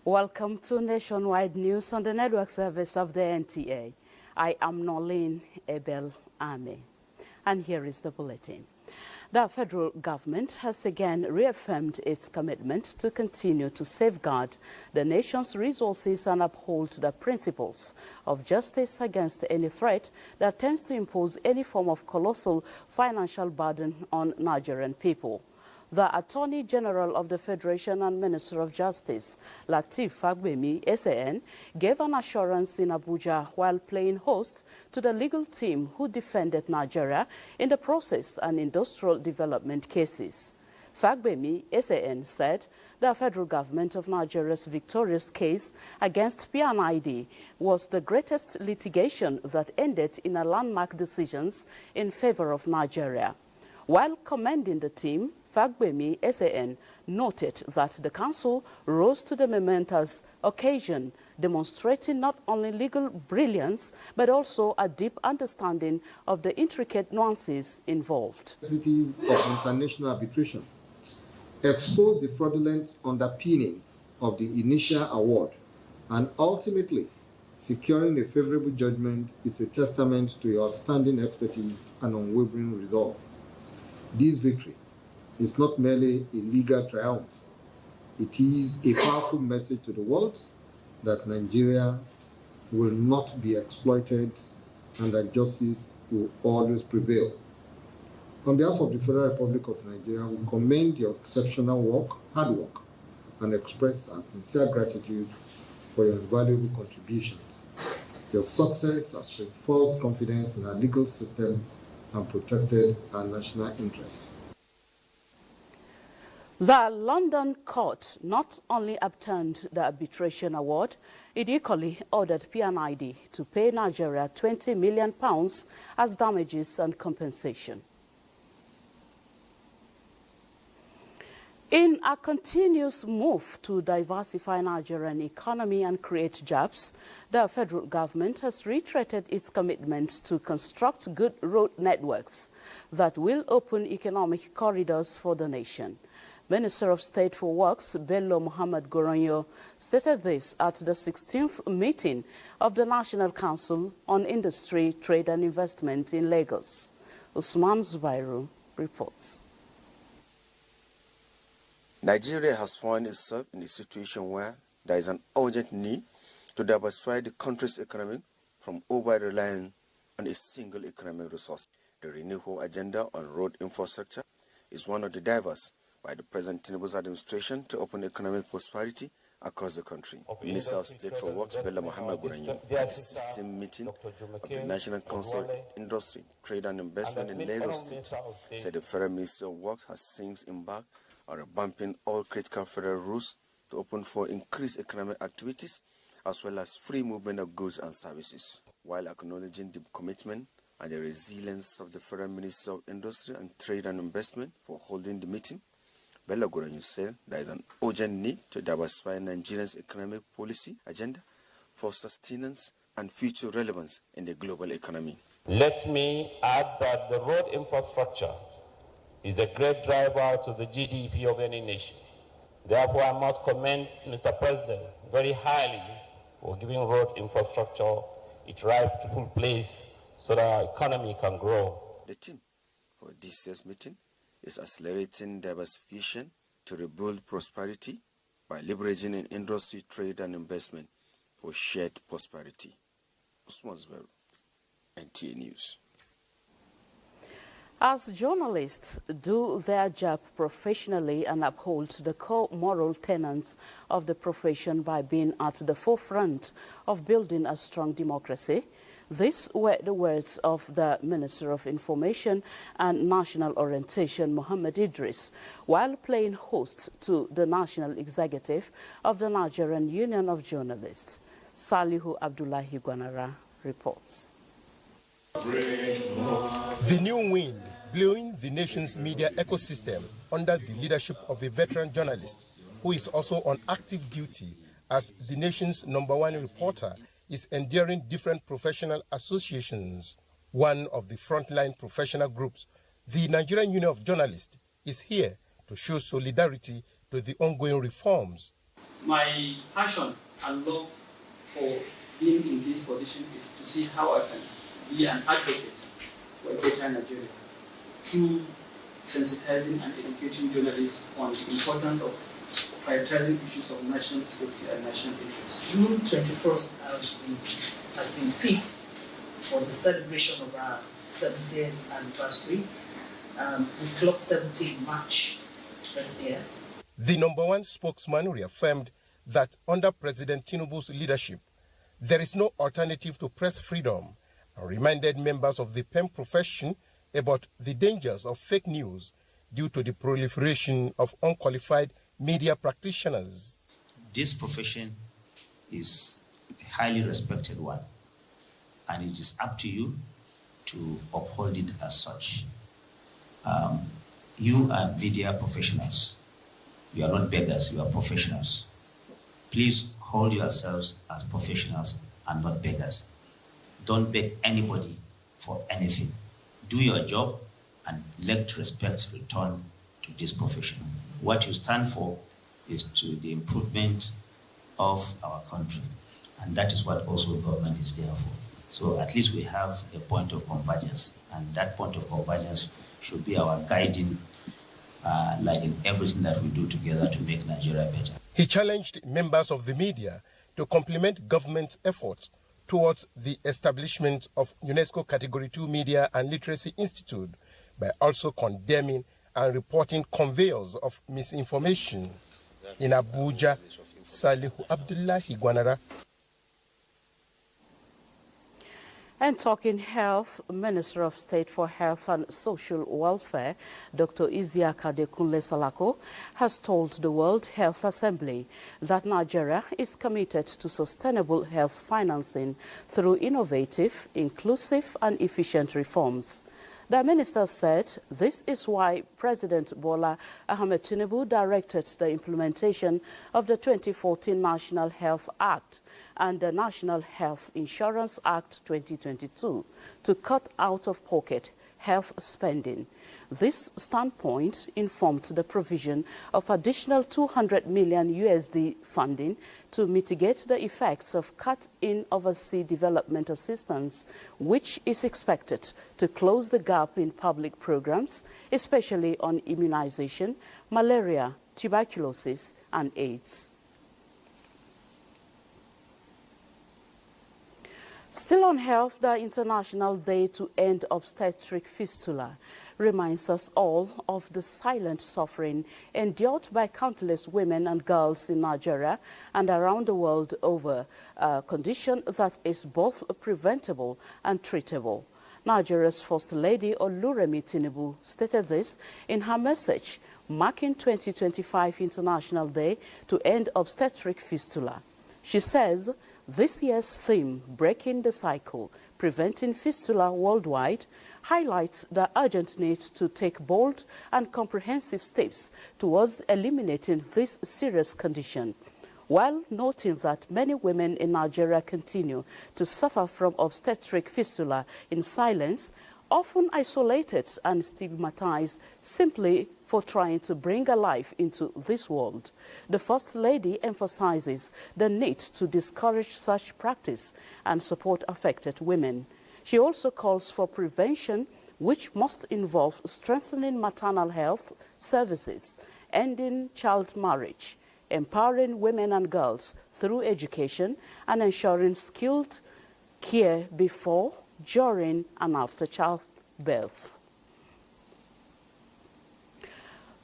Welcome to Nationwide News on the network service of the NTA. I am Nolene Ebel Ame, and here is the bulletin. The federal government has again reaffirmed its commitment to continue to safeguard the nation's resources and uphold the principles of justice against any threat that tends to impose any form of colossal financial burden on Nigerian people. The Attorney General of the Federation and Minister of Justice, Lateef Fagbemi, SAN, gave an assurance in Abuja while playing host to the legal team who defended Nigeria in the process and industrial development cases. Fagbemi, SAN, said the federal government of Nigeria's victorious case against PNID was the greatest litigation that ended in a landmark decisions in favor of Nigeria. While commending the team, Fagbemi, SAN, noted that the council rose to the momentous occasion, demonstrating not only legal brilliance, but also a deep understanding of the intricate nuances involved. Entities of international arbitration expose the fraudulent underpinnings of the initial award, and ultimately securing a favorable judgment is a testament to your outstanding expertise and unwavering resolve. This victory is not merely a legal triumph. It is a powerful message to the world that Nigeria will not be exploited and that justice will always prevail. On behalf of the Federal Republic of Nigeria, we commend your exceptional work, hard work, and express our sincere gratitude for your invaluable contributions. Your success has reinforced confidence in our legal system and protected our national interest. The London court not only upturned the arbitration award, it equally ordered PNID to pay Nigeria £20 million as damages and compensation. In a continuous move to diversify Nigerian economy and create jobs, the federal government has reiterated its commitment to construct good road networks that will open economic corridors for the nation. Minister of State for Works, Bello Muhammad Goronyo, stated this at the 16th meeting of the National Council on Industry, Trade and Investment in Lagos. Usman Zubairu reports. Nigeria has found itself in a situation where there is an urgent need to diversify the country's economy from over-relying on a single economic resource. The renewal agenda on road infrastructure is one of the drivers by the President Tinubu's administration to open economic prosperity across the country. Minister of State for Works, Bello Muhammad Goranyo, at the 16th meeting of the National Council on Industry, Trade and Investment in Lagos State, said the Federal Ministry of Works has since embarked on revamping all critical federal routes to open for increased economic activities as well as free movement of goods and services. While acknowledging the commitment and the resilience of the Federal Ministry of Industry and Trade and Investment for holding the meeting, Bello Goranyo said there is an urgent need to diversify Nigeria's economic policy agenda for sustenance and future relevance in the global economy. Let me add that the road infrastructure is a great driver to the GDP of any nation. Therefore, I must commend Mr. President very highly for giving road infrastructure its rightful place so that our economy can grow. The theme for this year's meeting is accelerating diversification to rebuild prosperity by leveraging in industry, trade and investment for shared prosperity. Usman Zubairu, NTA News. As journalists do their job professionally and uphold the core moral tenets of the profession by being at the forefront of building a strong democracy, these were the words of the Minister of Information and National Orientation, Mohammed Idris, while playing host to the National Executive of the Nigerian Union of Journalists. Salihu Abdullahi Gwanara reports. The new wind blowing the nation's media ecosystem under the leadership of a veteran journalist who is also on active duty as the nation's #1 reporter is endearing different professional associations. One of the frontline professional groups, the Nigerian Union of Journalists, is here to show solidarity to the ongoing reforms. My passion and love for being in this position is to see how I can be an advocate for a better Nigeria through sensitizing and educating journalists on the importance of prioritizing issues of national security and national interest. June 21st has been fixed for the celebration of our 70th anniversary. We clocked 70 in March this year. The #1 spokesman reaffirmed that under President Tinubu's leadership, there is no alternative to press freedom, and reminded members of the pen profession about the dangers of fake news due to the proliferation of unqualified media practitioners. This profession is a highly respected one, and it is up to you to uphold it as such. You are media professionals. You are not beggars, you are professionals. Please hold yourselves as professionals and not beggars. Don't beg anybody for anything. Do your job and let respect return to this profession. What you stand for is to the improvement of our country, and that is what also government is there for. So at least we have a point of convergence, and that point of convergence should be our guiding light in everything that we do together to make Nigeria better. He challenged members of the media to complement government's efforts towards the establishment of UNESCO Category 2 Media and Literacy Institute by also condemning and reporting conveyors of misinformation. In Abuja, Salihu Abdullahi Gwanara. And talking health, Minister of State for Health and Social Welfare, Dr. Isiaka Adekunle Salako, has told the World Health Assembly that Nigeria is committed to sustainable health financing through innovative, inclusive and efficient reforms. The minister said this is why President Bola Ahmed Tinubu directed the implementation of the 2014 National Health Act and the National Health Insurance Act 2022 to cut out-of-pocket health spending. This standpoint informed the provision of additional $200 million USD funding to mitigate the effects of cut in overseas development assistance, which is expected to close the gap in public programs, especially on immunization, malaria, tuberculosis, and AIDS. Still on health, the International Day to End Obstetric Fistula reminds us all of the silent suffering endured by countless women and girls in Nigeria and around the world over a condition that is both preventable and treatable. Nigeria's First Lady Oluremi Tinubu stated this in her message marking 2025 International Day to End Obstetric Fistula. She says, this year's theme, Breaking the Cycle, Preventing Fistula Worldwide, highlights the urgent need to take bold and comprehensive steps towards eliminating this serious condition, while noting that many women in Nigeria continue to suffer from obstetric fistula in silence, often isolated and stigmatized simply for trying to bring a life into this world. The First Lady emphasizes the need to discourage such practice and support affected women. She also calls for prevention, which must involve strengthening maternal health services, ending child marriage, empowering women and girls through education, and ensuring skilled care before, during, and after childbirth.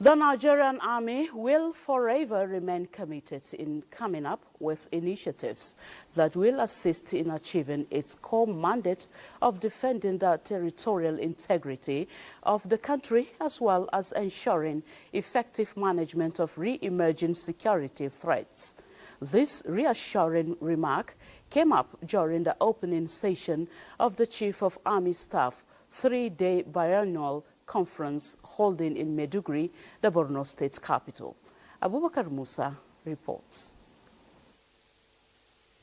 The Nigerian Army will forever remain committed in coming up with initiatives that will assist in achieving its core mandate of defending the territorial integrity of the country, as well as ensuring effective management of re-emerging security threats. This reassuring remark came up during the opening session of the Chief of Army Staff 3-day biannual conference holding in Maiduguri, the Borno state capital. Abubakar Musa reports.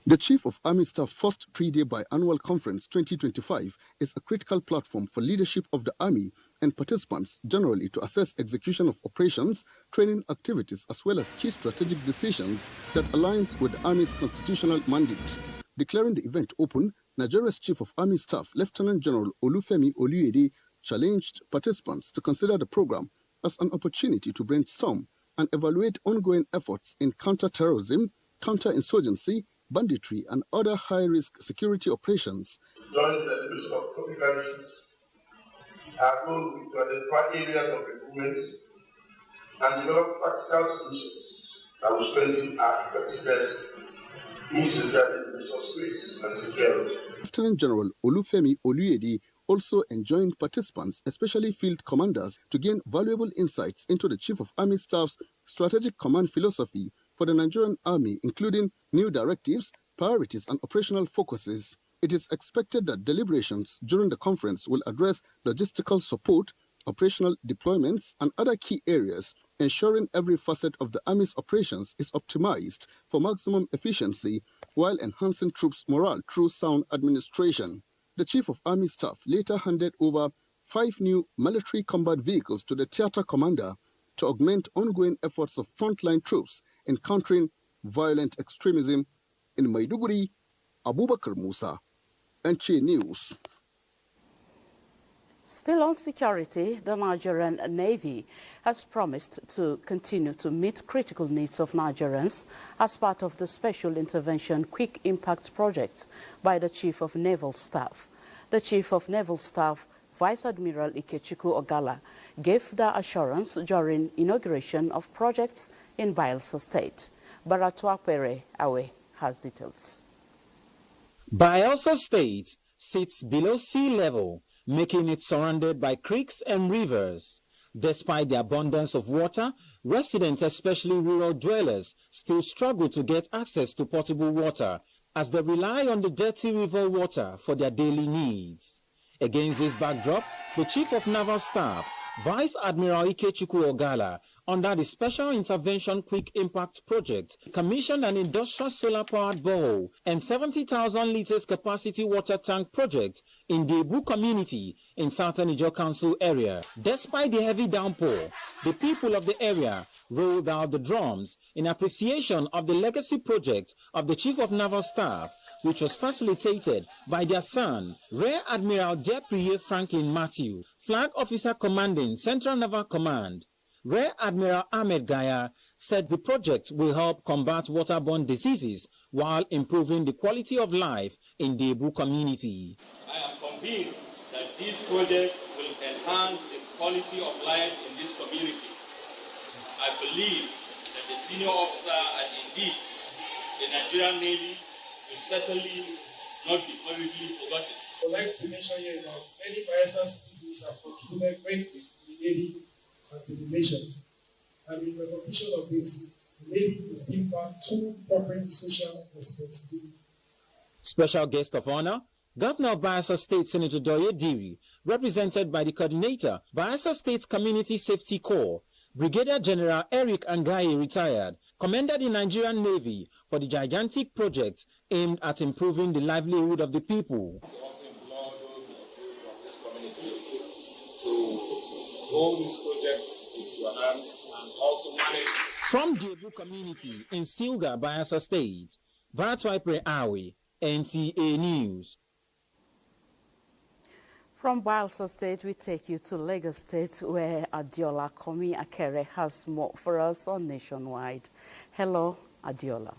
The Chief of Army Staff first 3-day biannual conference 2025 is a critical platform for leadership of the Army and participants generally to assess execution of operations, training activities, as well as key strategic decisions that aligns with the Army's constitutional mandate. Declaring the event open, Nigeria's Chief of Army Staff, Lieutenant General Olufemi Oluyede, challenged participants to consider the program as an opportunity to brainstorm and evaluate ongoing efforts in counter-terrorism, counter-insurgency, banditry, and other high-risk security operations. During the use of tropical issues, our goal is to identify areas of improvement and develop practical solutions that will strengthen our effectiveness in safeguarding resource space and security. Lieutenant General Olufemi Oluyede also enjoined participants, especially field commanders, to gain valuable insights into the Chief of Army Staff's strategic command philosophy for the Nigerian Army, including new directives, priorities, and operational focuses. It is expected that deliberations during the conference will address logistical support, operational deployments, and other key areas, ensuring every facet of the Army's operations is optimized for maximum efficiency while enhancing troops' morale through sound administration. The Chief of Army Staff later handed over 5 new military combat vehicles to the theater commander to augment ongoing efforts of frontline troops in countering violent extremism in Maiduguri. Abubakar Musa, NTA News. Still on security, the Nigerian Navy has promised to continue to meet critical needs of Nigerians as part of the Special Intervention Quick Impact Project by the Chief of Naval Staff. The Chief of Naval Staff, Vice Admiral Ikechukwu Ogala, gave the assurance during inauguration of projects in Bayelsa State. Baratwa Awe has details. Bayelsa State sits below sea level, making it surrounded by creeks and rivers. Despite the abundance of water, residents, especially rural dwellers, still struggle to get access to potable water as they rely on the dirty river water for their daily needs. Against this backdrop, the Chief of Naval Staff, Vice Admiral Ikechukwu Ogala, under the Special Intervention Quick Impact Project, commissioned an industrial solar-powered borehole and 70,000 liters capacity water tank project in the Ebu community in Southern Ijaw Council area. Despite the heavy downpour, the people of the area rolled out the drums in appreciation of the legacy project of the Chief of Naval Staff, which was facilitated by their son, Rear Admiral Depriye Franklin Matthew, Flag Officer Commanding Central Naval Command. Rear Admiral Ahmed Gaya said the project will help combat waterborne diseases while improving the quality of life in the Ebu community. I am convinced that this project will enhance the quality of life in this community. I believe that the senior officer and indeed the Nigerian Navy will certainly not be hurriedly forgotten. I would like to mention here that many Bayelsa citizens have contributed greatly to the Navy and to the nation. And in recognition of this, the Navy is giving back 2 corporate social responsibilities. Special guest of honor, Governor of Bayelsa State Senator Doye Diri, represented by the coordinator, Bayelsa State Community Safety Corps, Brigadier General Eric Angaye, retired, commended the Nigerian Navy for the gigantic project aimed at improving the livelihood of the people. Hold these projects into your hands and also manage. From the Ebu community in Silga, Bayelsa State, Baratwa Awe, NTA News. From Bayelsa State, we take you to Lagos State, where Adiola Komi Akere has more for us on Nationwide. Hello, Adiola.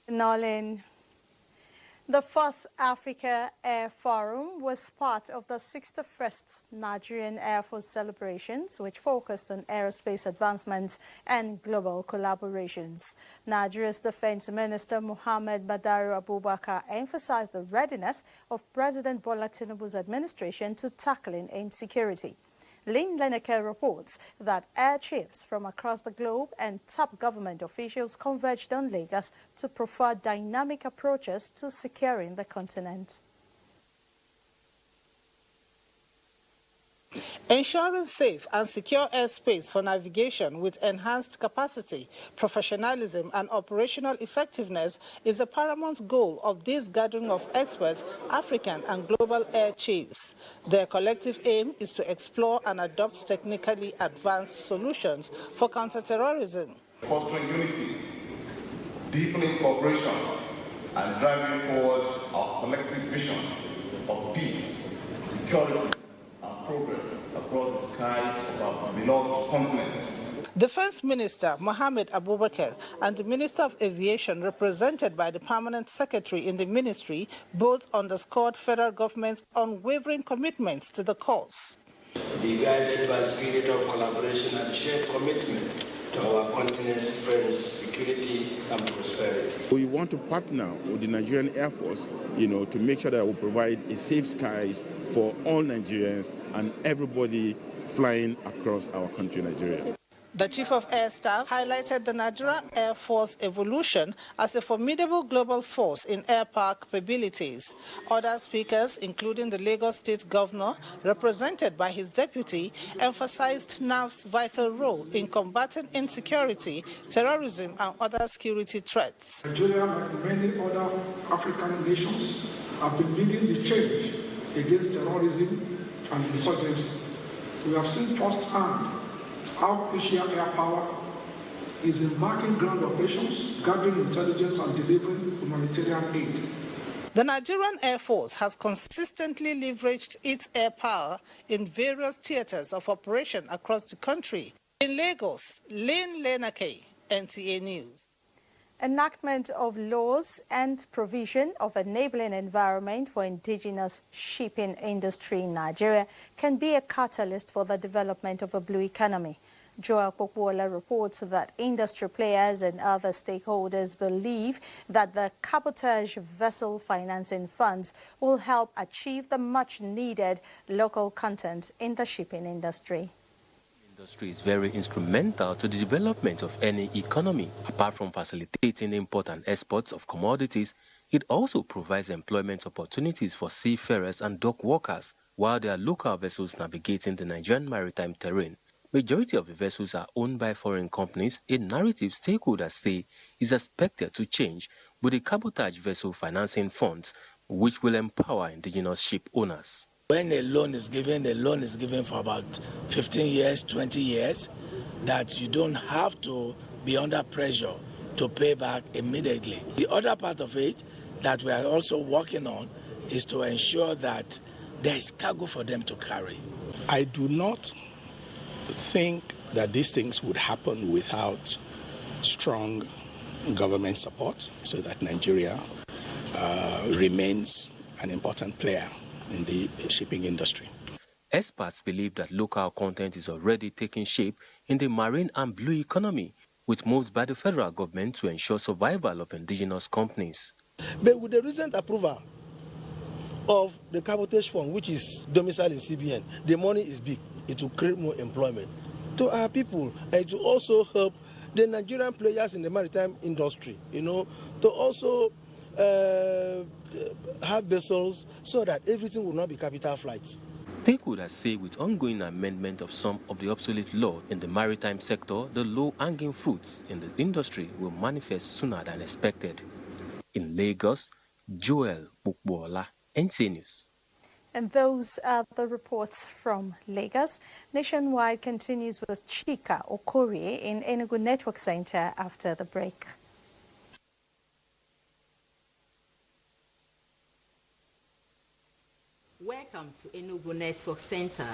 Nolan. The 4th Africa Air Forum was part of the 61st Nigerian Air Force celebrations, which focused on aerospace advancements and global collaborations. Nigeria's Defense Minister Mohammed Badaru Abubakar emphasized the readiness of President Bola Tinubu's administration to tackling insecurity. Lynn Leneke reports that air chiefs from across the globe and top government officials converged on Lagos to prefer dynamic approaches to securing the continent. Ensuring safe and secure airspace for navigation with enhanced capacity, professionalism and operational effectiveness is a paramount goal of this gathering of experts, African and global air chiefs. Their collective aim is to explore and adopt technically advanced solutions for counterterrorism. Fostering unity, deepening cooperation, and driving forward our collective vision of peace, security, progress across the skies of our beloved continent. Defense Minister Mohammed Abubakar and the Minister of Aviation, represented by the Permanent Secretary in the ministry, both underscored federal government's unwavering commitments to the cause. Be guided by a spirit of collaboration and shared commitment to our continent's friends, security and prosperity. We want to partner with the Nigerian Air Force, to make sure that we provide a safe skies for all Nigerians and everybody flying across our country, Nigeria. The Chief of Air Staff highlighted the Nigerian Air Force evolution as a formidable global force in air power capabilities. Other speakers, including the Lagos State Governor, represented by his deputy, emphasized NAV's vital role in combating insecurity, terrorism, and other security threats. Nigeria, like many other African nations, have been leading the change against terrorism and insurgency. We have seen firsthand how crucial air power is in marking ground operations, gathering intelligence and delivering humanitarian aid. The Nigerian Air Force has consistently leveraged its air power in various theaters of operation across the country. In Lagos, Lynn Leneke, NTA News. Enactment of laws and provision of enabling environment for indigenous shipping industry in Nigeria can be a catalyst for the development of a blue economy. Joel Popwola reports that industry players and other stakeholders believe that the cabotage vessel financing funds will help achieve the much-needed local content in the shipping industry. Industry is very instrumental to the development of any economy. Apart from facilitating import and exports of commodities, it also provides employment opportunities for seafarers and dock workers while there are local vessels navigating the Nigerian maritime terrain. Majority of the vessels are owned by foreign companies, a narrative stakeholders say is expected to change with the cabotage vessel financing funds, which will empower indigenous ship owners. When a loan is given for about 15 years, 20 years, that you don't have to be under pressure to pay back immediately. The other part of it that we are also working on is to ensure that there is cargo for them to carry. I do not think that these things would happen without strong government support so that Nigeria remains an important player in the shipping industry. Experts believe that local content is already taking shape in the marine and blue economy, with moves by the federal government to ensure survival of indigenous companies. But with the recent approval of the cabotage fund, which is domiciled in CBN, the money is big. It will create more employment to our people, and it will also help the Nigerian players in the maritime industry, to also have vessels so that everything will not be capital flights. Stakeholders say with ongoing amendment of some of the obsolete law in the maritime sector, the low-hanging fruits in the industry will manifest sooner than expected. In Lagos, Joel Popwola, NTA News. And those are the reports from Lagos. Nationwide continues with Chika Okorie in Enugu Network Center after the break. Welcome to Enugu Network Center.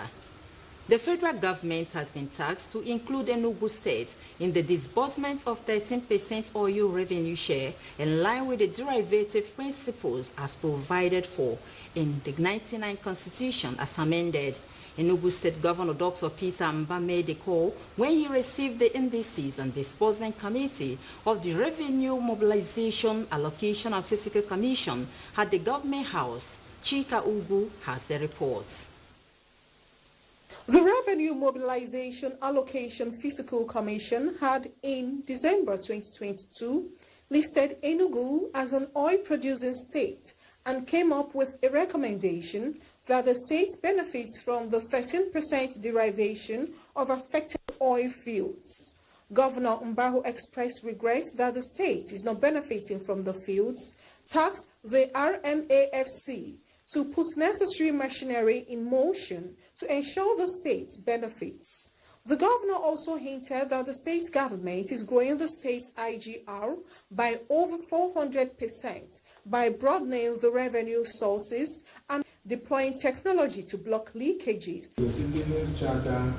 The federal government has been tasked to include Enugu State in the disbursement of 13% oil revenue share in line with the derivative principles as provided for in the 1999 Constitution as amended. Enugu State Governor Dr. Peter Mba made a call when he received the Indices and Disbursement Committee of the Revenue Mobilization, Allocation and Fiscal Commission at the Government House. Chika Ugu has the reports. The Revenue Mobilization Allocation Fiscal Commission had, in December 2022, listed Enugu as an oil-producing state and came up with a recommendation that the state benefits from the 13% derivation of affected oil fields. Governor Mbahu expressed regret that the state is not benefiting from the fields, tasked the RMAFC to put necessary machinery in motion to ensure the state benefits. The governor also hinted that the state government is growing the state's IGR by over 400% by broadening the revenue sources and deploying technology to block leakages. The Citizens Charter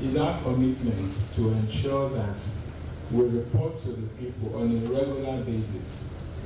is our commitment to ensure that we report to the people on a regular basis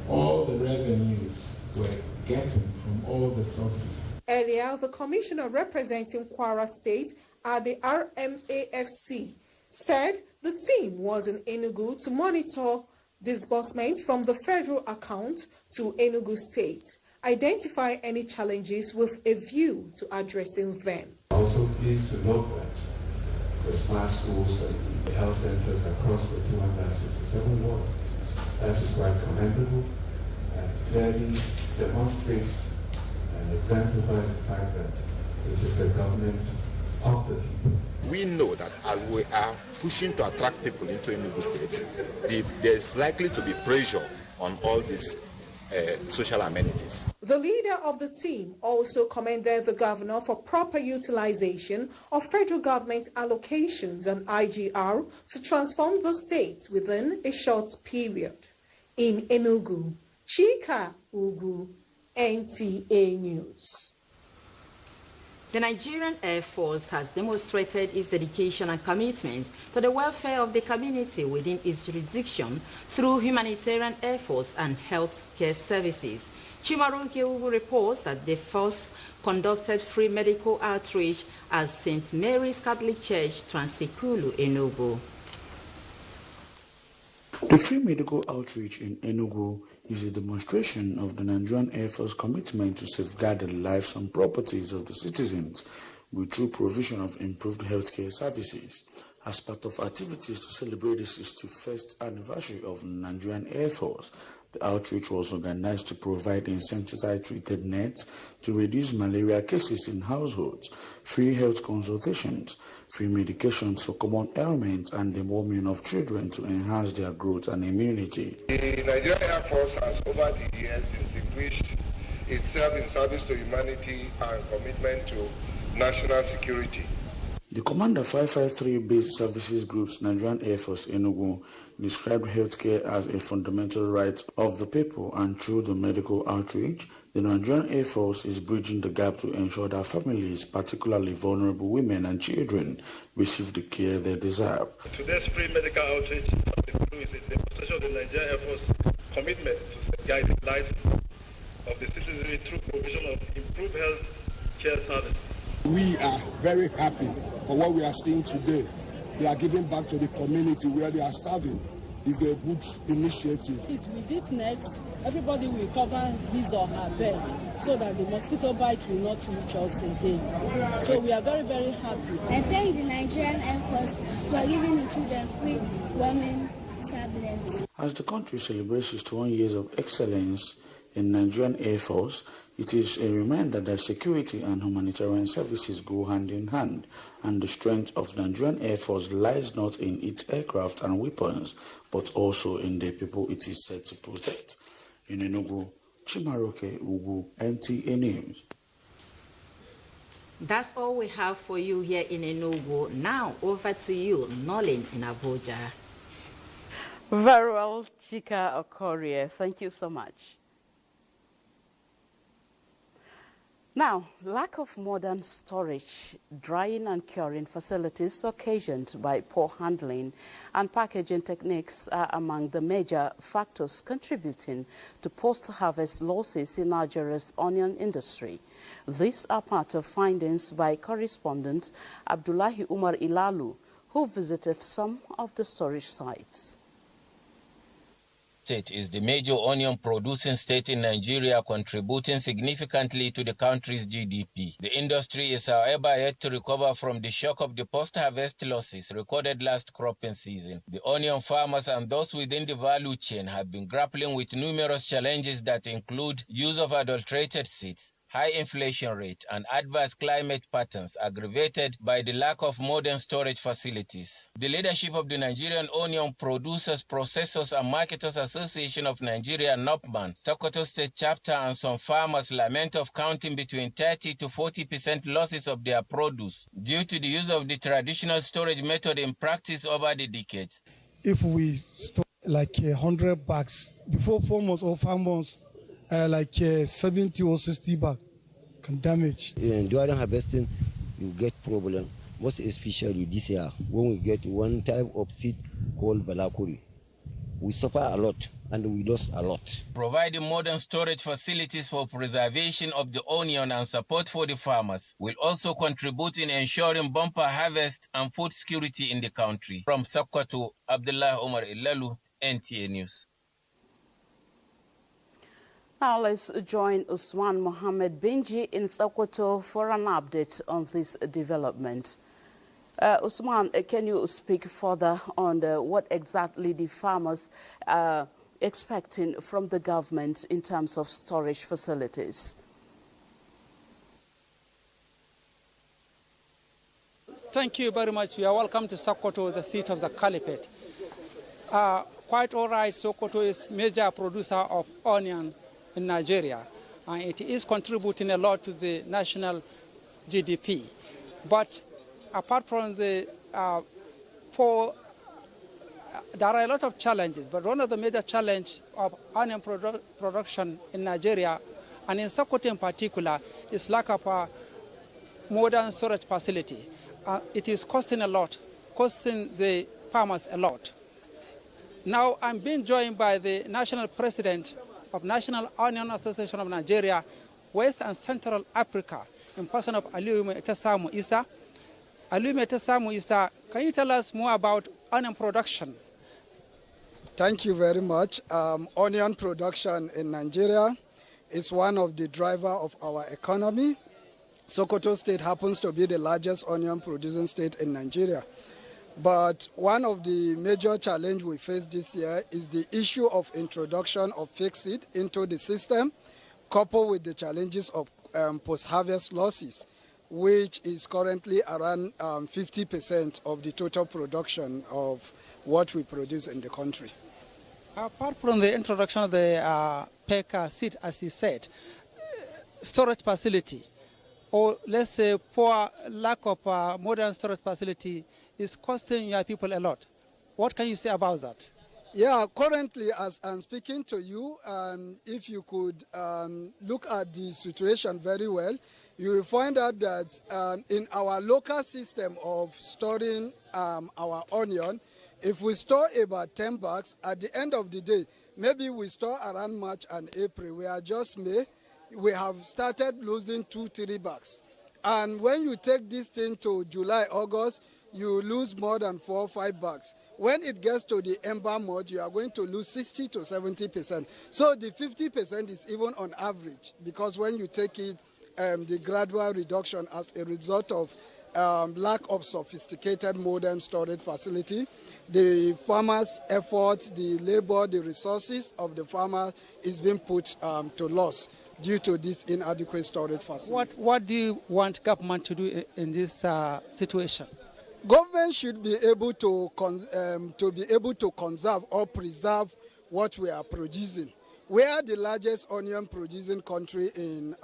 all the revenues we're getting from all the sources. Earlier, the commissioner representing Kwara State at the RMAFC said the team was in Enugu to monitor disbursement from the federal account to Enugu State, identify any challenges with a view to addressing them. Also pleased to note that the smart schools and the health centers across the 267 wards, that is quite commendable and clearly demonstrates and exemplifies the fact that it is a government of the people. We know that as we are pushing to attract people into Enugu State, there is likely to be pressure on all these social amenities. The leader of the team also commended the governor for proper utilization of federal government allocations and IGR to transform the state within a short period. In Enugu, Chika Ugu, NTA News. The Nigerian Air Force has demonstrated its dedication and commitment to the welfare of the community within its jurisdiction through humanitarian efforts and health care services. Chimaruke Ugu reports that the force conducted free medical outreach at St. Mary's Catholic Church, Transikulu, Enugu. The free medical outreach in Enugu is a demonstration of the Nigerian Air Force commitment to safeguard the lives and properties of the citizens with true provision of improved healthcare services. As part of activities to celebrate the 61st anniversary of the Nigerian Air Force, the outreach was organized to provide insecticide-treated nets to reduce malaria cases in households, free health consultations, free medications for common ailments, and deworming of children to enhance their growth and immunity. The Nigerian Air Force has over the years distinguished itself in service to humanity and commitment to national security. The Commander 553 Base Services Group's Nigerian Air Force Enugu described healthcare as a fundamental right of the people, and through the medical outreach, the Nigerian Air Force is bridging the gap to ensure that families, particularly vulnerable women and children, receive the care they deserve. Today's free medical outreach is a demonstration of the Nigerian Air Force commitment to safeguard the lives of the citizenry through provision of improved health care services. We are very happy for what we are seeing today. They are giving back to the community where they are serving. It's a good initiative. With this net, everybody will cover his or her bed so that the mosquito bite will not reach us again. So we are very, very happy. I thank the Nigerian Air Force for giving the children free warming tablets. As the country celebrates its 1 years of excellence in Nigerian Air Force, it is a reminder that security and humanitarian services go hand in hand, and the strength of Nigerian Air Force lies not in its aircraft and weapons, but also in the people it is set to protect. In Enugu, Chimaroke Ugu, NTA News. That's all we have for you here in Enugu. Now over to you, Nolin in Abuja. Very well, Chika Okorie. Thank you so much. Now, lack of modern storage, drying and curing facilities occasioned by poor handling and packaging techniques are among the major factors contributing to post-harvest losses in Nigeria's onion industry. These are part of findings by correspondent Abdullahi Umar Ilalu, who visited some of the storage sites. State is the major onion producing state in Nigeria, contributing significantly to the country's GDP. The industry is, however, yet to recover from the shock of the post-harvest losses recorded last cropping season. The onion farmers and those within the value chain have been grappling with numerous challenges that include use of adulterated seeds, high inflation rate, and adverse climate patterns aggravated by the lack of modern storage facilities. The leadership of the Nigerian Onion Producers, Processors and Marketers Association of Nigeria, NOPMAN, Sokoto State Chapter, and some farmers lament of counting between 30 to 40% losses of their produce due to the use of the traditional storage method in practice over the decades. If we store like 100 bags, before 4 months or 5 months, like 70 or 60 bags can damage. During harvesting, you get problem, most especially this year, when we get one type of seed called balakuri. We suffer a lot and we lost a lot. Providing modern storage facilities for preservation of the onion and support for the farmers will also contribute in ensuring bumper harvest and food security in the country. From Sokoto, Abdullah Omar Ilalu, NTA News. Now let's join Usman Mohammed Benji in Sokoto for an update on this development. Usman, can you speak further on what exactly the farmers are expecting from the government in terms of storage facilities? Thank you very much. You are welcome to Sokoto, the seat of the Caliphate. Quite all right, Sokoto is major producer of onion in Nigeria, and it is contributing a lot to the national GDP. But apart from the there are a lot of challenges, but one of the major challenges of onion production in Nigeria, and in Sokoto in particular, is lack of a modern storage facility. It is costing a lot, costing the farmers a lot. Now I'm being joined by the national president of National Onion Association of Nigeria, West and Central Africa, in person of Aliume Etasamu Isa. Aliume Etasamu Isa, can you tell us more about onion production? Thank you very much. Onion production in Nigeria is one of the drivers of our economy. Sokoto State happens to be the largest onion producing state in Nigeria. But one of the major challenges we face this year is the issue of introduction of fake seed into the system, coupled with the challenges of post-harvest losses, which is currently around 50% of the total production of what we produce in the country. Apart from the introduction of the fake seed, as you said, storage facility, or let's say poor lack of modern storage facility is costing your people a lot. What can you say about that? Yeah, currently, as I'm speaking to you, if you could look at the situation very well, you will find out that in our local system of storing our onion, if we store about 10 bags, at the end of the day, maybe we store around March and April, we are just May, we have started losing 2-3 bags. And when you take this thing to July, August, you lose more than 4 or 5 bags. When it gets to the ember mode, you are going to lose 60 to 70%. So the 50% is even on average, because when you take it, the gradual reduction as a result of lack of sophisticated modern storage facility, the farmers' effort, the labor, the resources of the farmer is being put to loss due to this inadequate storage facility. What do you want government to do in this situation? Government should be able to conserve or preserve what we are producing. We are the largest onion producing country in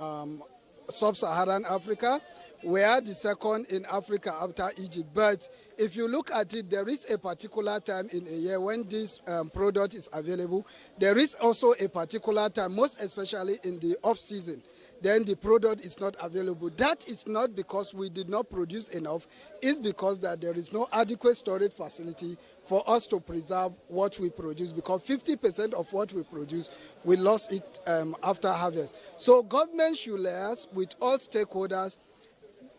sub-Saharan Africa. We are the second in Africa after Egypt. But if you look at it, there is a particular time in a year when this product is available. There is also a particular time, most especially in the off-season, then the product is not available. That is not because we did not produce enough. It's because that there is no adequate storage facility for us to preserve what we produce, because 50% of what we produce, we lost it after harvest. So government should liaise with all stakeholders,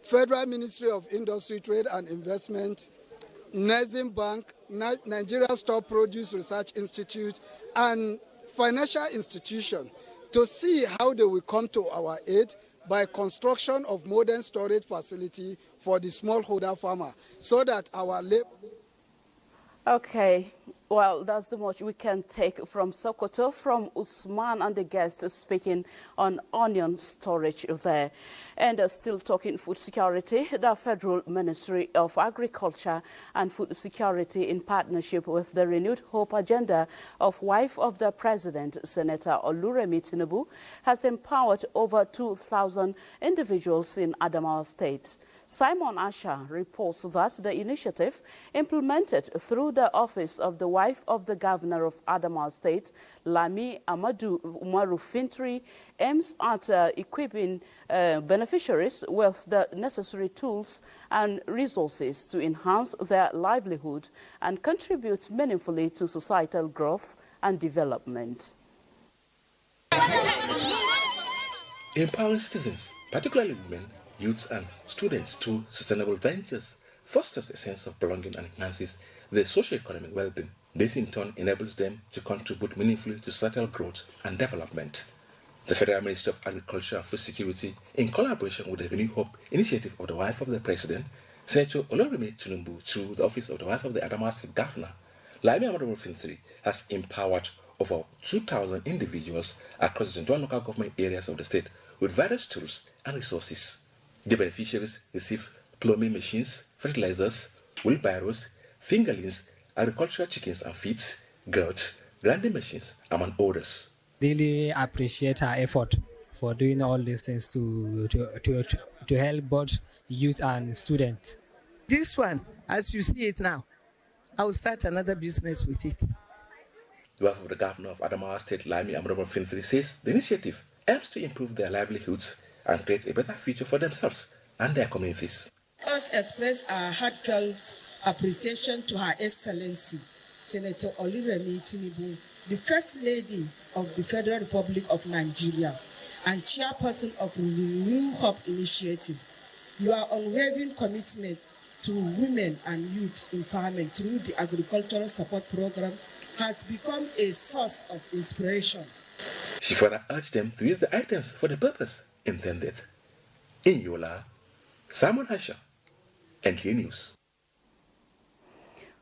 Federal Ministry of Industry, Trade and Investment, Nigerian Bank, Nigeria Stock Produce Research Institute, and financial institutions to see how they will come to our aid by construction of modern storage facility for the smallholder farmer, so that our labor... Okay, well, that's the much we can take from Sokoto, from Usman and the guest speaking on onion storage there. And still talking food security, the Federal Ministry of Agriculture and Food Security, in partnership with the Renewed Hope Agenda of wife of the President, Senator Oluremi Tinubu, has empowered over 2,000 individuals in Adamawa State. Simon Asha reports that the initiative, implemented through the office of the wife of the governor of Adamawa State, Lami Amadu Umaru Fintri, aims at equipping beneficiaries with the necessary tools and resources to enhance their livelihood and contribute meaningfully to societal growth and development. Empowering citizens, particularly women, youths and students through sustainable ventures fosters a sense of belonging and enhances their socio-economic well-being. This in turn enables them to contribute meaningfully to societal growth and development. The Federal Ministry of Agriculture and Food Security, in collaboration with the Renewed Hope initiative of the wife of the President, Senator Oluremi Tinubu, through the office of the wife of the Adamawa State Governor, Lami Amadu Fintri, has empowered over 2,000 individuals across the 21 local government areas of the state with various tools and resources. The beneficiaries receive plumbing machines, fertilizers, wheelbarrows, fingerlings, agricultural chickens and feeds, goats, grinding machines, among others. Really appreciate her effort for doing all these things to help both youth and students. This one, as you see it now, I will start another business with it. The wife of the governor of Adamawa State, Lami Amadu Fintri, says the initiative aims to improve their livelihoods and create a better future for themselves and their communities. Let us express our heartfelt appreciation to Her Excellency, Senator Oluremi Tinubu, the First Lady of the Federal Republic of Nigeria and Chairperson of the Renewed Hope Initiative. Your unwavering commitment to women and youth empowerment through the Agricultural Support Program has become a source of inspiration. She further urged them to use the items for the purpose intended. In Yola, Simon Hasha, NTA News.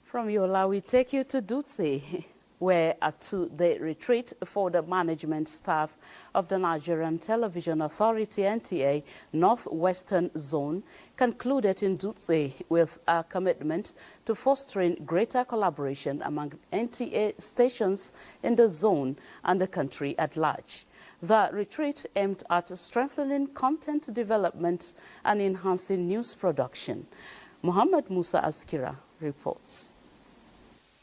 From Yola, we take you to Dutse, where at the retreat for the management staff of the Nigerian Television Authority, NTA, Northwestern Zone, concluded in Dutse with a commitment to fostering greater collaboration among NTA stations in the zone and the country at large. The retreat aimed at strengthening content development and enhancing news production. Muhammad Musa Askira reports.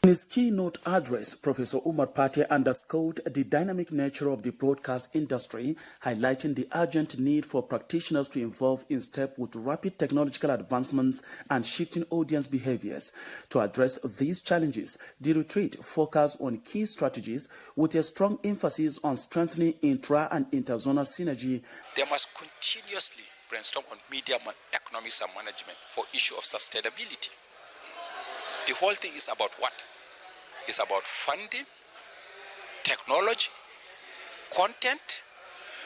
In his keynote address, Professor Umar Pate underscored the dynamic nature of the broadcast industry, highlighting the urgent need for practitioners to evolve in step with rapid technological advancements and shifting audience behaviors. To address these challenges, the retreat focused on key strategies with a strong emphasis on strengthening intra- and interzonal synergy. They must continuously brainstorm on media economics and management for issue of sustainability. The whole thing is about what? It's about funding, technology, content,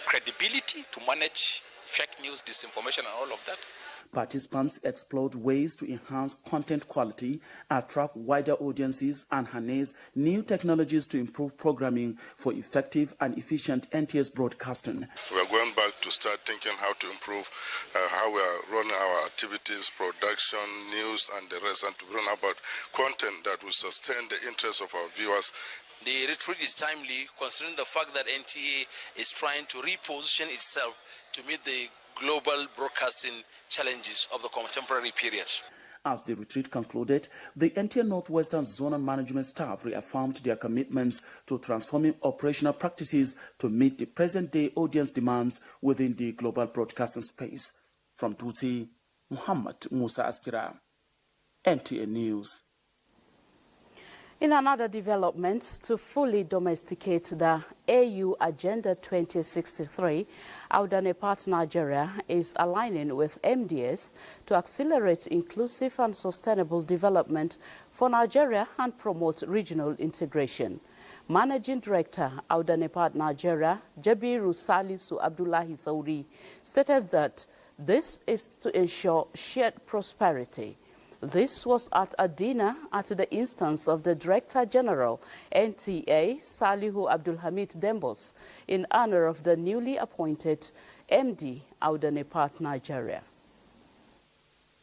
credibility to manage fake news, disinformation, and all of that. Participants explored ways to enhance content quality, attract wider audiences, and harness new technologies to improve programming for effective and efficient NTS broadcasting. We are going back to start thinking how to improve how we are running our activities, production, news, and the rest, and to bring about content that will sustain the interests of our viewers. The retreat is timely, considering the fact that NTA is trying to reposition itself to meet the global broadcasting challenges of the contemporary period. As the retreat concluded, the NTA Northwestern Zonal Management staff reaffirmed their commitments to transforming operational practices to meet the present-day audience demands within the global broadcasting space. From Tuti, Muhammad Musa Askira, NTA News. In another development, to fully domesticate the AU Agenda 2063, Audane Nigeria is aligning with MDS to accelerate inclusive and sustainable development for Nigeria and promote regional integration. Managing Director, Audane Nigeria, Jabiru Salisu Abdullahi Sauri, stated that this is to ensure shared prosperity. This was at a dinner at the instance of the Director General, NTA, Salihu Abdulhamid Dembos, in honor of the newly appointed MD, Audane Nigeria.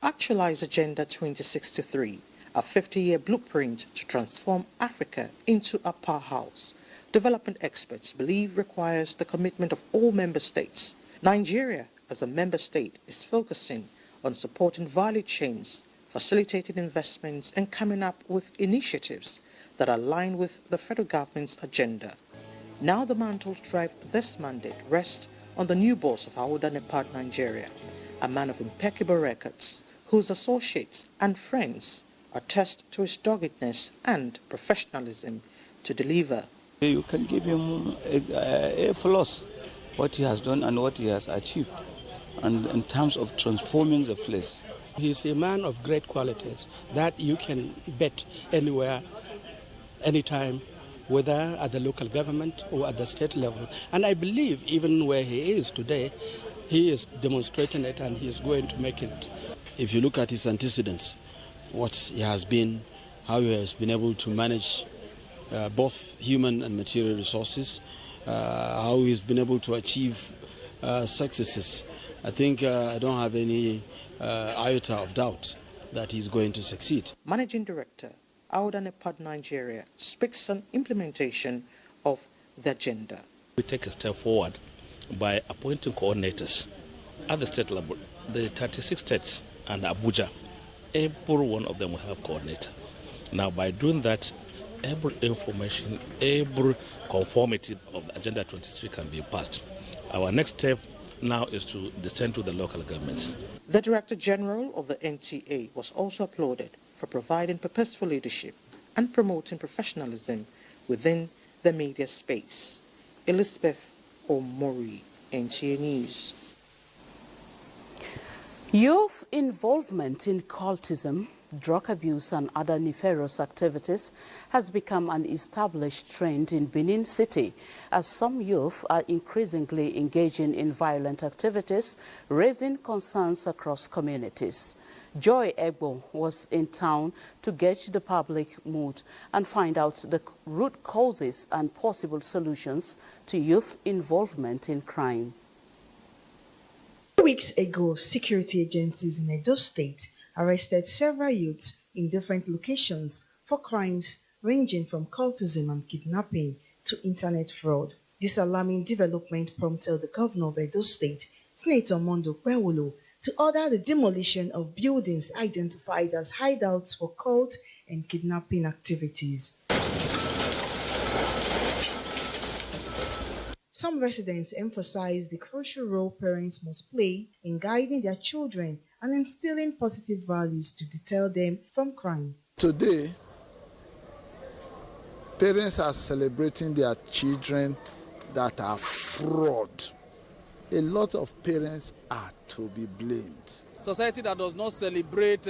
Actualize Agenda 2063, a 50-year blueprint to transform Africa into a powerhouse. Development experts believe requires the commitment of all member states. Nigeria, as a member state, is focusing on supporting value chains, facilitating investments, and coming up with initiatives that align with the federal government's agenda. Now the mantle to drive this mandate rests on the new boss of Audane Nigeria, a man of impeccable records, whose associates and friends attest to his doggedness and professionalism to deliver. You can give him a plus, what he has done and what he has achieved, and in terms of transforming the place. He's a man of great qualities that you can bet anywhere, anytime, whether at the local government or at the state level. And I believe even where he is today, he is demonstrating it and he is going to make it. If you look at his antecedents, what he has been, how he has been able to manage both human and material resources, how he's been able to achieve successes, I think I don't have any iota of doubt that he's going to succeed. Managing Director, Audane Nigeria, speaks on implementation of the agenda. We take a step forward by appointing coordinators at the state level. The 36 states and Abuja, every one of them will have coordinator. Now, by doing that, every information, every conformity of the Agenda 23 can be passed. Our next step now is to descend to the local governments. The Director General of the NTA was also applauded for providing purposeful leadership and promoting professionalism within the media space. Elizabeth Omori, NTA News. Youth involvement in cultism, drug abuse and other nefarious activities has become an established trend in Benin City, as some youth are increasingly engaging in violent activities, raising concerns across communities. Joy Egbo was in town to gauge the public mood and find out the root causes and possible solutions to youth involvement in crime. 2 weeks ago, security agencies in Edo State arrested several youths in different locations for crimes ranging from cultism and kidnapping to internet fraud. This alarming development prompted the governor of Edo State, Senator Mondo Kwewolo, to order the demolition of buildings identified as hideouts for cult and kidnapping activities. Some residents emphasize the crucial role parents must play in guiding their children and instilling positive values to deter them from crime. Today, parents are celebrating their children that are fraud. A lot of parents are to be blamed. Society that does not celebrate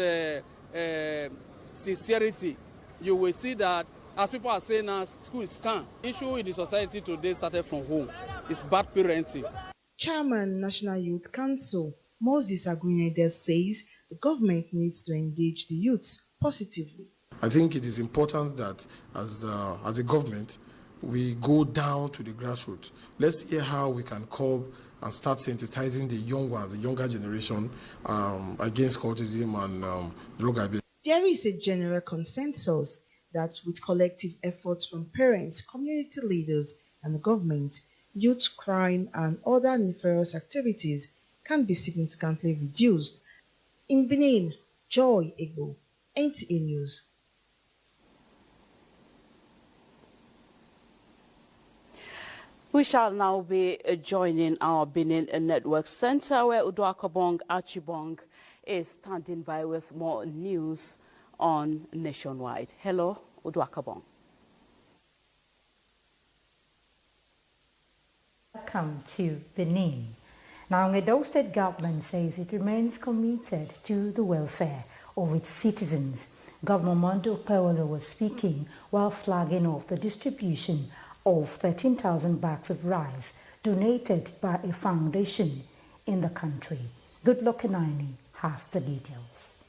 sincerity, you will see that, as people are saying now, school is scam. Issue in the society today started from home. It's bad parenting. Chairman National Youth Council Moses Agunyede says the government needs to engage the youths positively. I think it is important that as a government, we go down to the grassroots. Let's hear how we can curb and start sensitizing the young ones, the younger generation, against cultism and drug abuse. There is a general consensus that with collective efforts from parents, community leaders, and the government, youth crime and other nefarious activities can be significantly reduced. In Benin, Joy Igbo, NTA News. We shall now be joining our Benin Network Center, where Uduakabong Achibong is standing by with more news on Nationwide. Hello, Uduakabong. Welcome to Benin. Now, the Edo State government says it remains committed to the welfare of its citizens. Governor Mondo Pewolo was speaking while flagging off the distribution of 13,000 bags of rice donated by a foundation in the country. Goodluck Enaini has the details.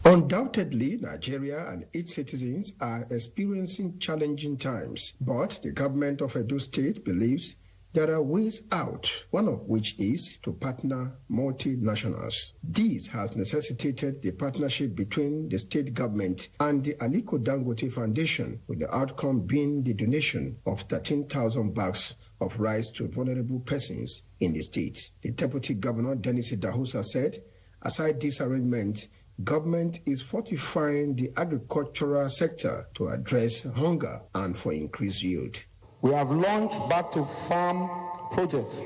Undoubtedly, Nigeria and its citizens are experiencing challenging times, but the government of Edo State believes there are ways out, one of which is to partner multinationals. This has necessitated the partnership between the state government and the Aliko Dangote Foundation, with the outcome being the donation of 13,000 bags of rice to vulnerable persons in the state. The Deputy Governor, Dennis Idahosa, said, aside this arrangement, government is fortifying the agricultural sector to address hunger and for increased yield. We have launched Back to Farm projects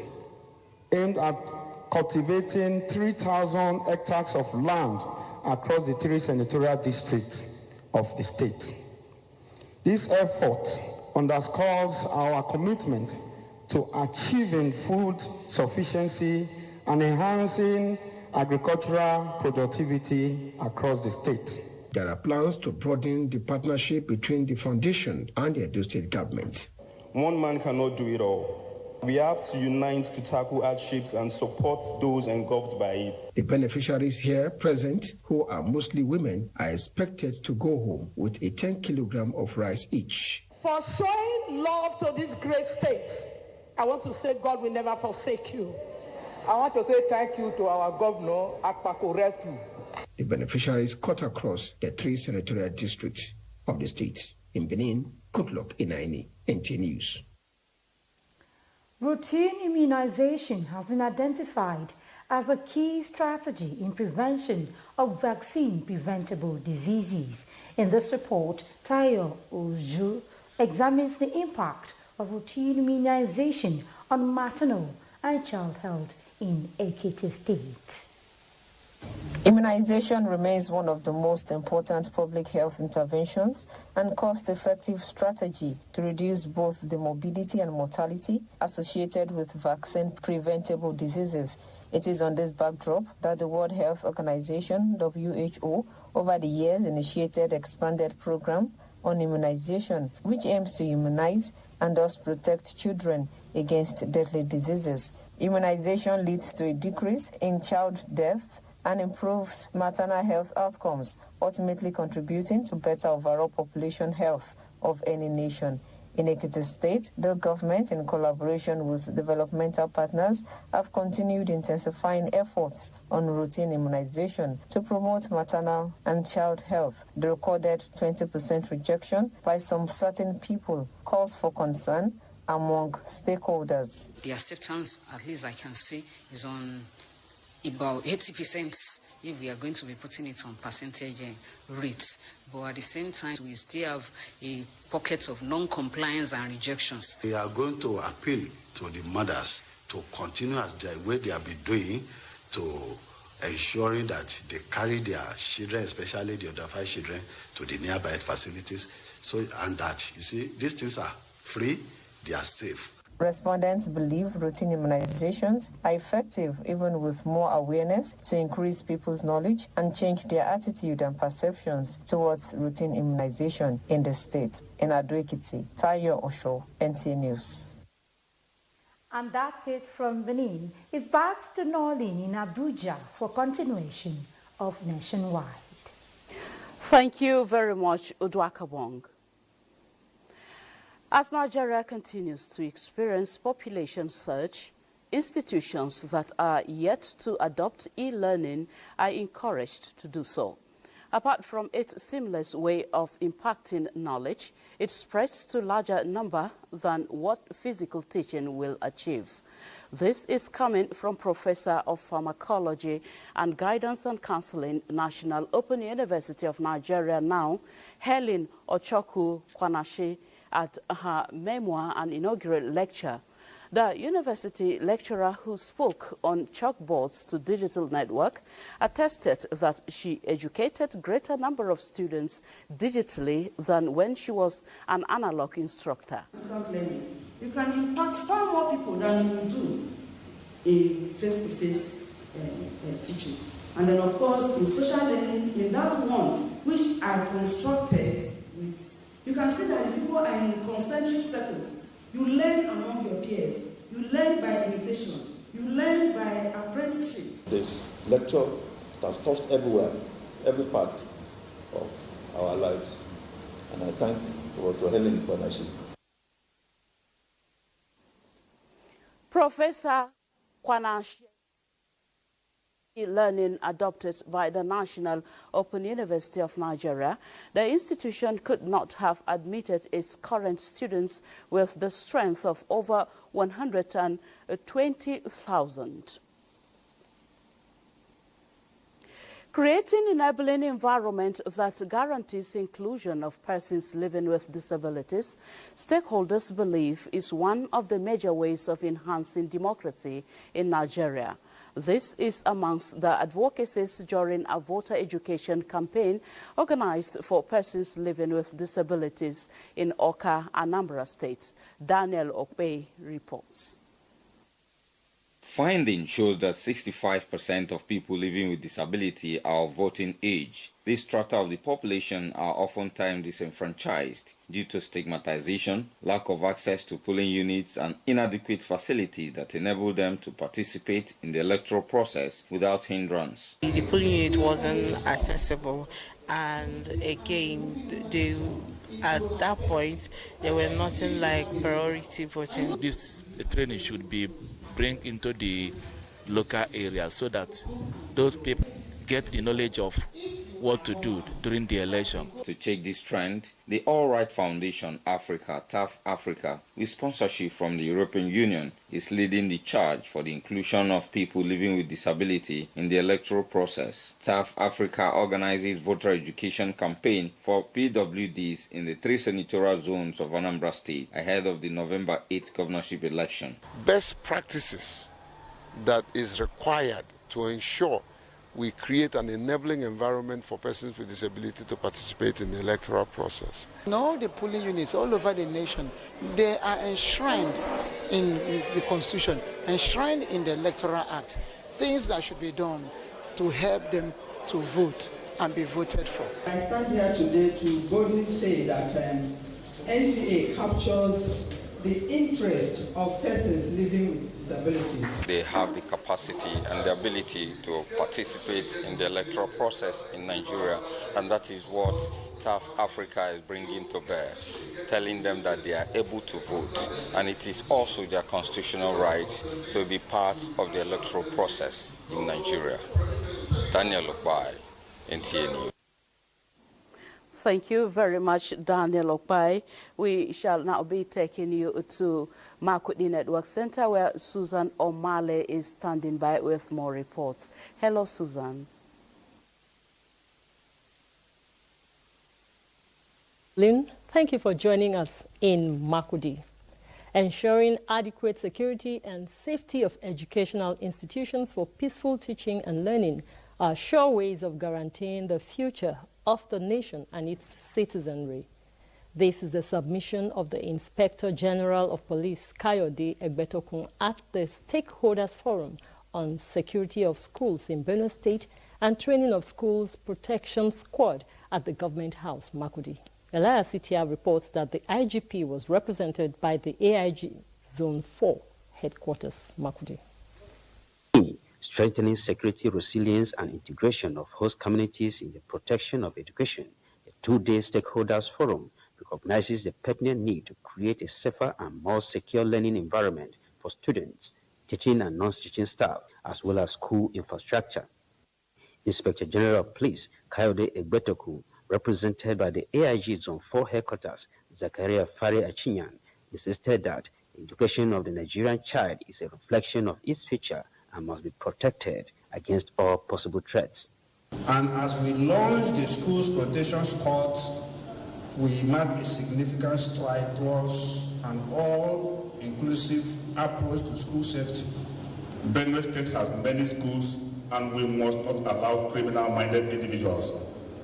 aimed at cultivating 3,000 hectares of land across the 3 senatorial districts of the state. This effort underscores our commitment to achieving food sufficiency and enhancing agricultural productivity across the state. There are plans to broaden the partnership between the foundation and the Edo State government. One man cannot do it all. We have to unite to tackle hardships and support those engulfed by it. The beneficiaries here present, who are mostly women, are expected to go home with a 10 kilogram of rice each. For showing love to this great state, I want to say God will never forsake you. I want to say thank you to our governor, Akpako Rescue. The beneficiaries cut across the 3 senatorial districts of the state. In Benin, Goodluck Enaini, NTA News. Routine immunization has been identified as a key strategy in prevention of vaccine-preventable diseases. In this report, Tayo Oju examines the impact of routine immunization on maternal and child health in Ekiti State. Immunization remains one of the most important public health interventions and cost-effective strategy to reduce both the morbidity and mortality associated with vaccine-preventable diseases. It is on this backdrop that the World Health Organization, WHO, over the years initiated expanded program on immunization, which aims to immunize and thus protect children against deadly diseases. Immunization leads to a decrease in child deaths and improves maternal health outcomes, ultimately contributing to better overall population health of any nation. In Ekiti State, the government, in collaboration with developmental partners, have continued intensifying efforts on routine immunization to promote maternal and child health. The recorded 20% rejection by some certain people calls for concern among stakeholders. The acceptance, at least I can see, is on about 80% if we are going to be putting it on percentage rates. But at the same time, we still have a pocket of non-compliance and rejections. We are going to appeal to the mothers to continue as the way they have been doing to ensuring that they carry their children, especially the under 5 children, to the nearby facilities. So, and that, you see, these things are free, they are safe. Respondents believe routine immunizations are effective even with more awareness to increase people's knowledge and change their attitude and perceptions towards routine immunization in the state. In Ado Ekiti, Tayo Osho, NTA News. And that's it from Benin. It's back to Norlin in Abuja for continuation of Nationwide. Thank you very much, Uduakabong. As Nigeria continues to experience population surge, institutions that are yet to adopt e-learning are encouraged to do so. Apart from its seamless way of impacting knowledge, it spreads to a larger number than what physical teaching will achieve. This is coming from Professor of Pharmacology and Guidance and Counseling, National Open University of Nigeria now, Helen Ochoku Kwanashi, at her memoir and inaugural lecture. The university lecturer who spoke on chalkboards to Digital Network attested that she educated greater number of students digitally than when she was an analog instructor. Instant learning. You can impact far more people than you do in face-to-face teaching. And then, of course, in social learning, in that one, which I constructed with, you can see that people are in concentric circles. You learn among your peers. You learn by imitation. You learn by apprenticeship. This lecture has touched everywhere, every part of our lives. And I thank Professor Helen Kwanashi. Professor Kwanashi learning adopted by the National Open University of Nigeria, the institution could not have admitted its current students with the strength of over 120,000. Creating enabling environment that guarantees inclusion of persons living with disabilities, stakeholders believe is one of the major ways of enhancing democracy in Nigeria. This is amongst the advocacies during a voter education campaign organized for persons living with disabilities in Oka, Anambra State. Daniel Okpe reports. Finding shows that 65% of people living with disability are of voting age. This strata of the population are oftentimes disenfranchised due to stigmatization, lack of access to polling units, and inadequate facilities that enable them to participate in the electoral process without hindrance. The polling unit wasn't accessible, and again, at that point, there were nothing like priority voting. This training should be bring into the local area so that those people get the knowledge of what to do during the election. To check this trend, the All Right Foundation Africa, TAF Africa, with sponsorship from the European Union, is leading the charge for the inclusion of people living with disability in the electoral process. TAF Africa organizes voter education campaign for PWDs in the 3 senatorial zones of Anambra State ahead of the November 8th governorship election. Best practices that is required to ensure we create an enabling environment for persons with disability to participate in the electoral process. In all the polling units all over the nation, they are enshrined in the Constitution, enshrined in the Electoral Act, things that should be done to help them to vote and be voted for. I stand here today to boldly say that NTA captures the interest of persons living with disabilities. They have the capacity and the ability to participate in the electoral process in Nigeria, and that is what TAF Africa is bringing to bear, telling them that they are able to vote, and it is also their constitutional right to be part of the electoral process in Nigeria. Daniel Okpai, NTA News. Thank you very much, Daniel Okpai. We shall now be taking you to Makurdi Network Center, where Susan Omale is standing by with more reports. Hello, Susan. Lynn, thank you for joining us in Makurdi. Ensuring adequate security and safety of educational institutions for peaceful teaching and learning are sure ways of guaranteeing the future of the nation and its citizenry. This is the submission of the Inspector General of Police, Kayode Egbetokun, at the Stakeholders Forum on Security of Schools in Benue State and Training of Schools Protection Squad at the Government House, Makurdi. Elias Sitia reports that the IGP was represented by the AIG Zone 4 headquarters, Makurdi. Strengthening security, resilience, and integration of host communities in the protection of education, the two-day Stakeholders Forum recognizes the pertinent need to create a safer and more secure learning environment for students, teaching and non-teaching staff, as well as school infrastructure. Inspector General of Police, Kayode Egbetokun, represented by the AIG Zone 4 headquarters, Zakaria Fari Achinyan, insisted that The education of the Nigerian child is a reflection of its future and must be protected against all possible threats. And as we launch the Schools Protection Squad, we mark a significant stride towards an all-inclusive approach to school safety. Benue State has many schools, and we must not allow criminal-minded individuals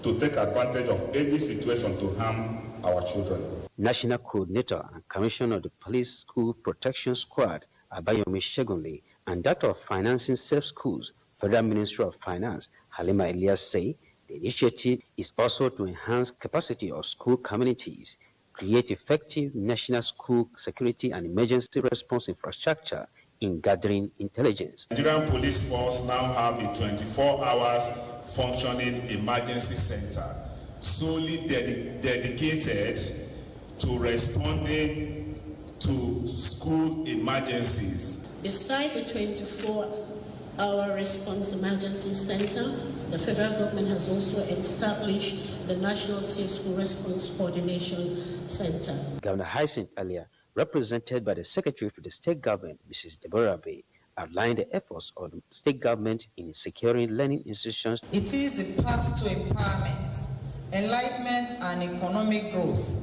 to take advantage of any situation to harm our children. National Coordinator and Commissioner of the Police School Protection Squad, Abayomi Shegunle, and that of Financing Safe Schools, Federal Ministry of Finance, Halima Elias, say the initiative is also to enhance capacity of school communities, create effective national school security and emergency response infrastructure in gathering intelligence. The Nigerian Police Force now have a 24 hours functioning emergency center solely dedicated to responding to school emergencies. Beside the 24-hour response emergency center, the federal government has also established the National Safe School Response Coordination Center. Governor Hyacinth earlier, represented by the Secretary for the State Government, Mrs. Deborah Bay, outlined the efforts of the state government in securing learning institutions. It is the path to empowerment, enlightenment, and economic growth.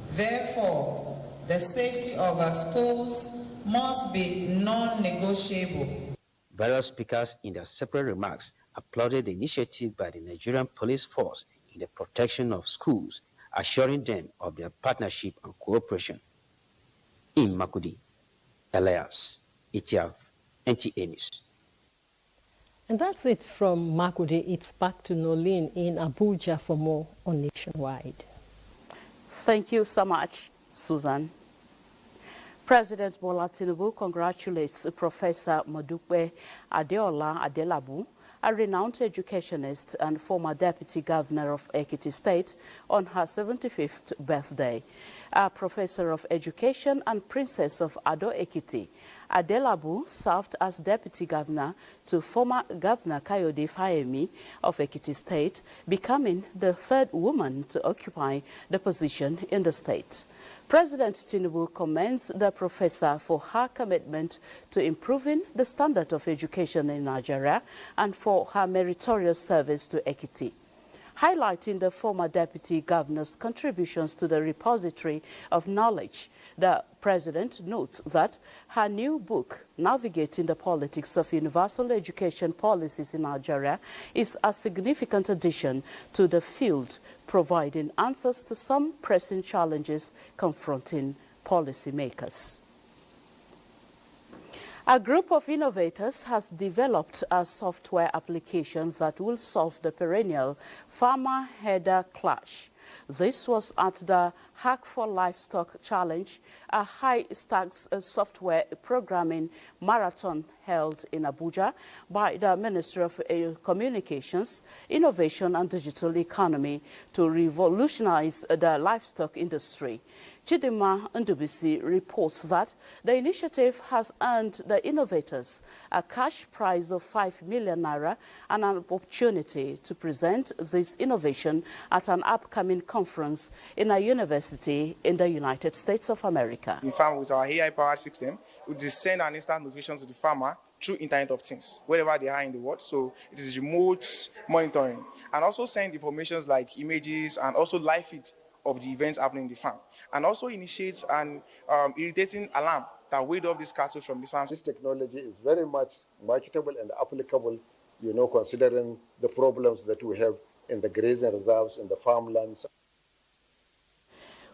Therefore, the safety of our schools must be non-negotiable. Various speakers in their separate remarks applauded the initiative by the Nigerian Police Force in the protection of schools, assuring them of their partnership and cooperation. In Makudi, Elias, ETF, NTA News. And that's it from Makudi. It's back to Nolin in Abuja for more on Nationwide. Thank you so much, Susan. President Bola Tinubu congratulates Professor Modupe Adeola Adelabu, a renowned educationist and former Deputy Governor of Ekiti State, on her 75th birthday. A Professor of Education and Princess of Ado Ekiti, Adelabu served as Deputy Governor to former Governor Kayode Fayemi of Ekiti State, becoming the third woman to occupy the position in the state. President Tinubu commends the professor for her commitment to improving the standard of education in Nigeria and for her meritorious service to Ekiti. Highlighting the former deputy governor's contributions to the repository of knowledge, the president notes that her new book, Navigating the Politics of Universal Education Policies in Nigeria, is a significant addition to the field, providing answers to some pressing challenges confronting policymakers. A group of innovators has developed a software application that will solve the perennial farmer-herder clash. This was at the Hack for Livestock Challenge, a high-stakes software programming marathon held in Abuja by the Ministry of Communications, Innovation and Digital Economy to revolutionize the livestock industry. Chidima Ndubisi reports that the initiative has earned the innovators a cash prize of 5 million naira and an opportunity to present this innovation at an upcoming conference in a university in the United States of America. In farm, with our AI-powered system, we just send an instant notification to the farmer through Internet of Things, wherever they are in the world. So it is remote monitoring, and also send information like images and also live feed of the events happening in the farm, and also initiates an irritating alarm that ward off these cattle from the farm. This technology is very much marketable and applicable, considering the problems that we have in the grazing reserves, in the farmlands.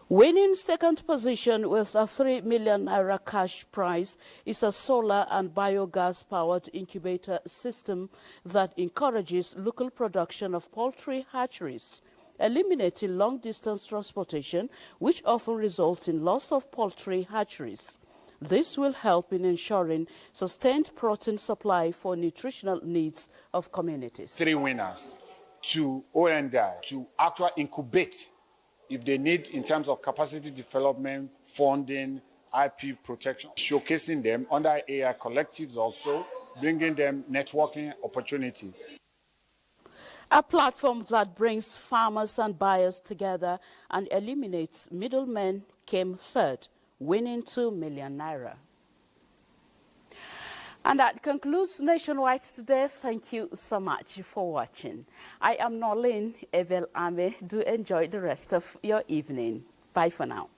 Winning second position with a 3 million naira cash prize is a solar and biogas-powered incubator system that encourages local production of poultry hatcheries, eliminating long-distance transportation, which often results in loss of poultry hatcheries. This will help in ensuring sustained protein supply for nutritional needs of communities. 3 winners to O&I to actually incubate if they need in terms of capacity development, funding, IP protection, showcasing them under AI collectives also, bringing them networking opportunity. A platform that brings farmers and buyers together and eliminates middlemen came third, winning 2 million naira. And that concludes Nationwide today. Thank you so much for watching. I am Norlene Ebel Ame. Do enjoy the rest of your evening. Bye for now.